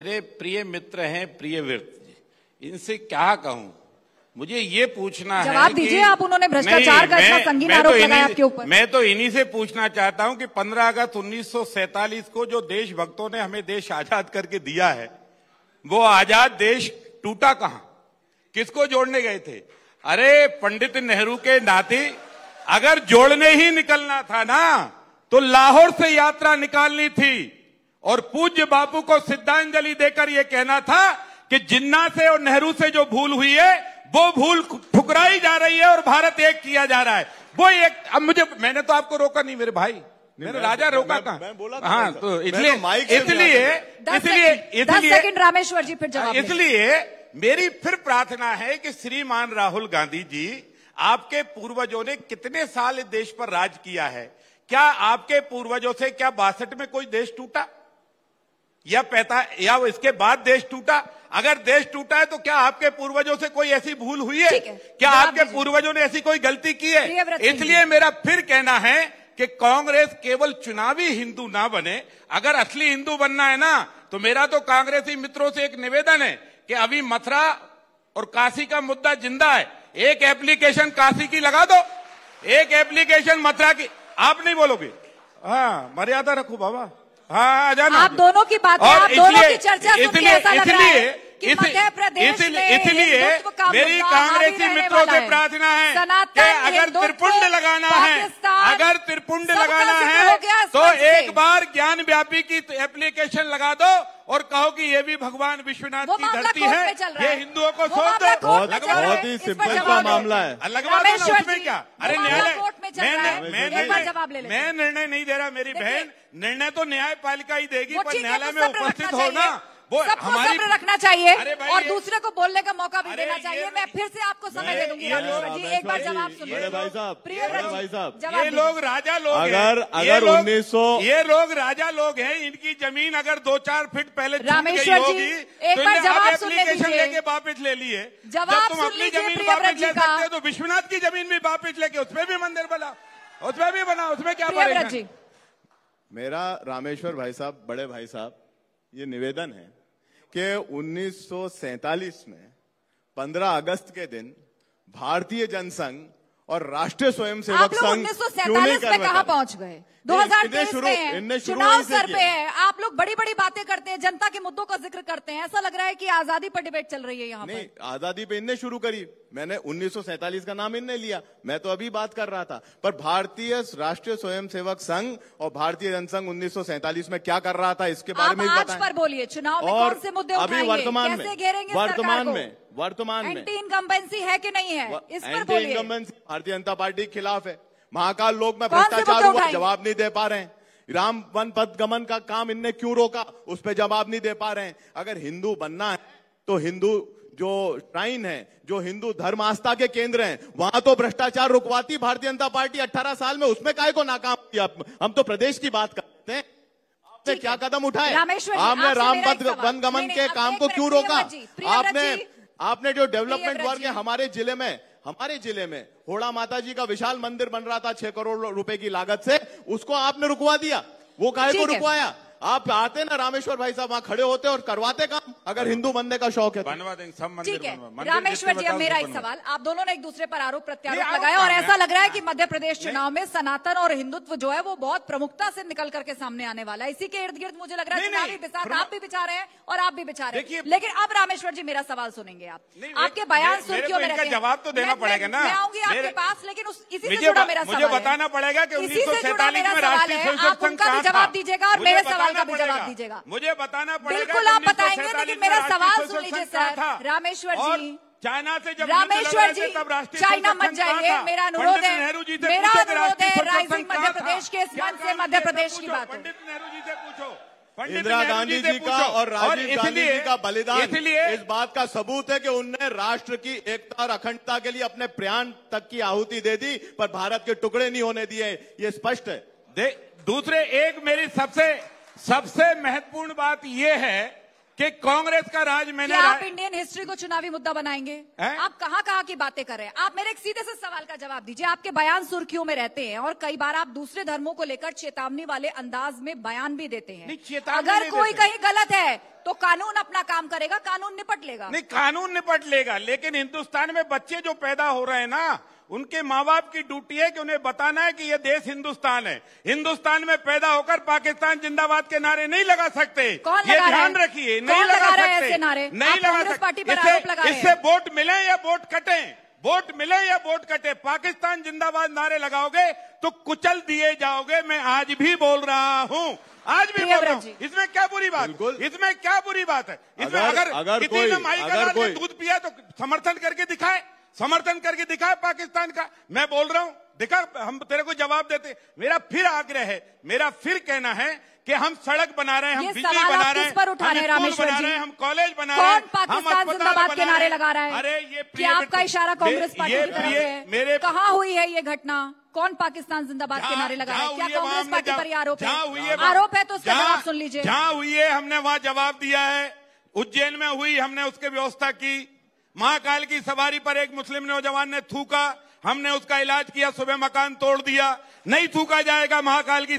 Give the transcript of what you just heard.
मेरे प्रिय मित्र हैं प्रियव्रत जी, इनसे क्या कहूं। मुझे ये पूछना है, जवाब दीजिए आप। उन्होंने भ्रष्टाचार का इतना संगीन आरोप लगाया आपके ऊपर। मैं तो इन्हीं से पूछना चाहता हूं कि 15 अगस्त 1947 को जो देशभक्तों ने हमें देश आजाद करके दिया है, वो आजाद देश टूटा कहां, किसको जोड़ने गए थे? अरे पंडित नेहरू के नाते अगर जोड़ने ही निकलना था ना, तो लाहौर से यात्रा निकालनी थी और पूज्य बापू को श्रद्धांजलि देकर यह कहना था कि जिन्ना से और नेहरू से जो भूल हुई है वो भूल ठुकराई जा रही है और भारत एक किया जा रहा है। वो एक, अब मैंने तो आपको रोका नहीं मेरे भाई, मेरे राजा रोका कहां? मैं बोला हाँ, तो इसलिए 10 सेकंड रामेश्वर जी फिर जवाब। इसलिए मेरी फिर प्रार्थना है कि श्रीमान राहुल गांधी जी, आपके पूर्वजों ने कितने साल इस देश पर राज किया है? क्या आपके पूर्वजों से क्या 62 में कोई देश टूटा या इसके बाद देश टूटा? अगर देश टूटा है तो क्या आपके पूर्वजों से कोई ऐसी भूल हुई है? क्या आपके पूर्वजों ने ऐसी कोई गलती की है? इसलिए मेरा फिर कहना है कि कांग्रेस केवल चुनावी हिंदू ना बने। अगर असली हिंदू बनना है ना, तो मेरा तो कांग्रेसी मित्रों से एक निवेदन है कि अभी मथुरा और काशी का मुद्दा जिंदा है। एक एप्लीकेशन काशी की लगा दो, एक एप्लीकेशन मथुरा की। आप नहीं बोलोगे? हाँ, मर्यादा रखो बाबा। हाँ, जाना। आप दोनों की बात, आप दोनों की चर्चा सुन के ऐसा लग रहा है कि मध्य प्रदेश में इसलिए मेरी कांग्रेसी मित्रों से प्रार्थना है कि अगर त्रिपुंड लगाना है, तो एक बार ज्ञान व्यापी की एप्लीकेशन लगा दो और कहो कि ये भी भगवान विश्वनाथ की धरती है, ये हिंदुओं को सौंप दो। बहुत ही सिंपल सा मामला है। लगवा दो ना, उसमें क्या? अरे मैं निर्णय नहीं दे रहा मेरी बहन, निर्णय तो न्यायपालिका ही देगी, पर न्यायालय में उपस्थित हो ना, वो हमारी सब्र रखना चाहिए और दूसरे को बोलने का मौका भी देना चाहिए। मैं फिर से आपको समय दे दूंगी रामेश्वर जी, एक बार जवाब सुनिए। भाई साहब, ये लोग राजा लोग अगर 1900 ये लोग राजा लोग हैं, इनकी जमीन अगर 2-4 फीट पहले रामेश्वर जी एक बार जवाब सुनने एप्लीकेशन लेके वापिस ले लिए। जवाब तुम अपनी जमीन वापिस ले सकते हो तो विश्वनाथ की जमीन भी वापिस लेके उसमें भी मंदिर बना, उसमें भी बना, उसमें क्या पड़ेगा? मेरा रामेश्वर भाई साहब, बड़े भाई साहब, ये निवेदन है कि 1947 में 15 अगस्त के दिन भारतीय जनसंघ और राष्ट्रीय स्वयंसेवक संघ क्यों नहीं कर रहे? कहां पहुंच गए? 2023 में चुनाव सर पे है, आप लोग बड़ी बड़ी बातें करते हैं, जनता के मुद्दों का जिक्र करते हैं, ऐसा लग रहा है कि आजादी पर डिबेट चल रही है यहाँ नहीं, आजादी पे इनने शुरू करी, मैंने 1947 का नाम इनने लिया, मैं तो अभी बात कर रहा था। पर भारतीय राष्ट्रीय स्वयंसेवक संघ और भारतीय जनसंघ 1947 में क्या कर रहा था, इसके बारे में बताएं। पर बोलिए, चुनाव में कौन से मुद्दे अभी वर्तमान में एंटी इनकम्बेंसी है कि नहीं है, इस पर बोलिए। Anti incumbency Bharatiya Janata party के खिलाफ है। महाकाल लोक में भ्रष्टाचार हुआ, जवाब नहीं दे पा रहे हैं। राम वन पथ गमन का काम इनने क्यों रोका, उस पर जवाब नहीं दे पा रहे हैं। अगर हिंदू बनना है तो हिंदू जो श्राइन है, जो हिंदू धर्म आस्था के केंद्र हैं, वहां तो भ्रष्टाचार रुकवाती भारतीय जनता पार्टी 18 साल में, उसमें काहे को नाकाम किया? हम तो प्रदेश की बात करते हैं। आपने क्या कदम उठाए? आपने राम पथ वन गमन के काम को क्यों रोका? आपने जो डेवलपमेंट वर्क है हमारे जिले में होड़ा माता जी का विशाल मंदिर बन रहा था 6 करोड़ रुपए की लागत से, उसको आपने रुकवा दिया। वो काहे को रुकवाया? आप आते ना रामेश्वर भाई साहब, वहां खड़े होते और करवाते काम, अगर हिंदू बनने का शौक है। बनवा देंगे सब मंदिर। ठीक है रामेश्वर जी, अब मेरा एक सवाल, आप दोनों ने एक दूसरे पर आरोप प्रत्यारोप लगाया और ऐसा लग रहा है कि मध्य प्रदेश चुनाव में सनातन और हिंदुत्व जो है वो बहुत प्रमुखता से निकल करके सामने आने वाला है। इसी के इर्द गिर्द मुझे लग रहा है चुनावी बिसात आप भी बिछा रहे हैं और आप भी बिछा रहे हैं। लेकिन अब रामेश्वर जी मेरा सवाल सुनेंगे आप, आपके बयान सुर्खियों में रखें। जवाब तो देना पड़ेगा ना, मैं आऊंगी आपके पास, लेकिन इसी से जुड़ा मेरा सवाल है, मुझे बताना पड़ेगा कि 1947 में राष्ट्रीय आप उनका भी जवाब दीजिएगा और मेरे सवाल का भी जवाब दीजिएगा। मुझे बताना पड़ेगा। बिल्कुल आप बताएंगे, लेकिन मेरा सवाल सुन लीजिए सर। रामेश्वर जी, चाइना से जब रामेश्वर जी चाइना मत जाइए, मेरा अनुरोध है, राइजिंग मध्य प्रदेश के इस मंच से मध्य प्रदेश की बात। पंडित नेहरू जी से पूछो, इंदिरा गांधी जी का और राजीव गांधी जी का बलिदान इस बात का सबूत है कि उनने राष्ट्र की एकता और अखंडता के लिए अपने प्राण तक की आहुति दे दी, पर भारत के टुकड़े नहीं होने दिए, ये स्पष्ट है। दूसरे एक मेरी सबसे महत्वपूर्ण बात यह है कि कांग्रेस का राज मैंने क्या आप इंडियन हिस्ट्री को चुनावी मुद्दा बनाएंगे? आप कहाँ की बातें कर रहे हैं? आप मेरे एक सीधे से सवाल का जवाब दीजिए। आपके बयान सुर्खियों में रहते हैं और कई बार आप दूसरे धर्मों को लेकर चेतावनी वाले अंदाज में बयान भी देते हैं। अगर कोई कहीं गलत है तो कानून अपना काम करेगा, कानून निपट लेगा। नहीं, कानून निपट लेगा, लेकिन हिंदुस्तान में बच्चे जो पैदा हो रहे हैं ना, उनके माँ बाप की ड्यूटी है कि उन्हें बताना है कि ये देश हिंदुस्तान है। हिंदुस्तान में पैदा होकर पाकिस्तान जिंदाबाद के नारे नहीं लगा सकते। ये ध्यान रखिए, नहीं लगा सकते, नहीं लगा सकते। इससे वोट मिले या वोट कटे, वोट मिले या वोट कटे, पाकिस्तान जिंदाबाद नारे लगाओगे तो कुचल दिए जाओगे। मैं आज भी बोल रहा हूं, आज भी बोल रहा हूं। इसमें क्या बुरी बात, इसमें क्या बुरी बात है? इसमें अगर किसी ने माई का लाल दूध पिया तो समर्थन करके दिखाए, समर्थन करके दिखाए पाकिस्तान का। मैं बोल रहा हूं, दिखा, हम तेरे को जवाब देते। मेरा फिर आग्रह है, मेरा फिर कहना है कि हम सड़क बना रहे हैं, हम बिजली बना रहे हैं, हम स्कूल बना रहे हैं, हम कॉलेज बना रहे हैं, पाकिस्तान जिंदाबाद के नारे लगा रहा है। अरे ये क्या आपका इशारा कांग्रेस पार्टी की तरफ है? मेरे कहाँ हुई है ये घटना? कौन पाकिस्तान जिंदाबाद के नारे लगा रहा है? क्या कांग्रेस पार्टी पर आरोप है? आरोप है तो उसका जवाब सुन लीजिए। जहां हुई है हमने वहां जवाब दिया है। उज्जैन में हुई, हमने उसकी व्यवस्था की। महाकाल की सवारी पर एक मुस्लिम नौजवान ने थूका, हमने उसका इलाज किया, सुबह मकान तोड़ दिया। नहीं थूका जाएगा महाकाल की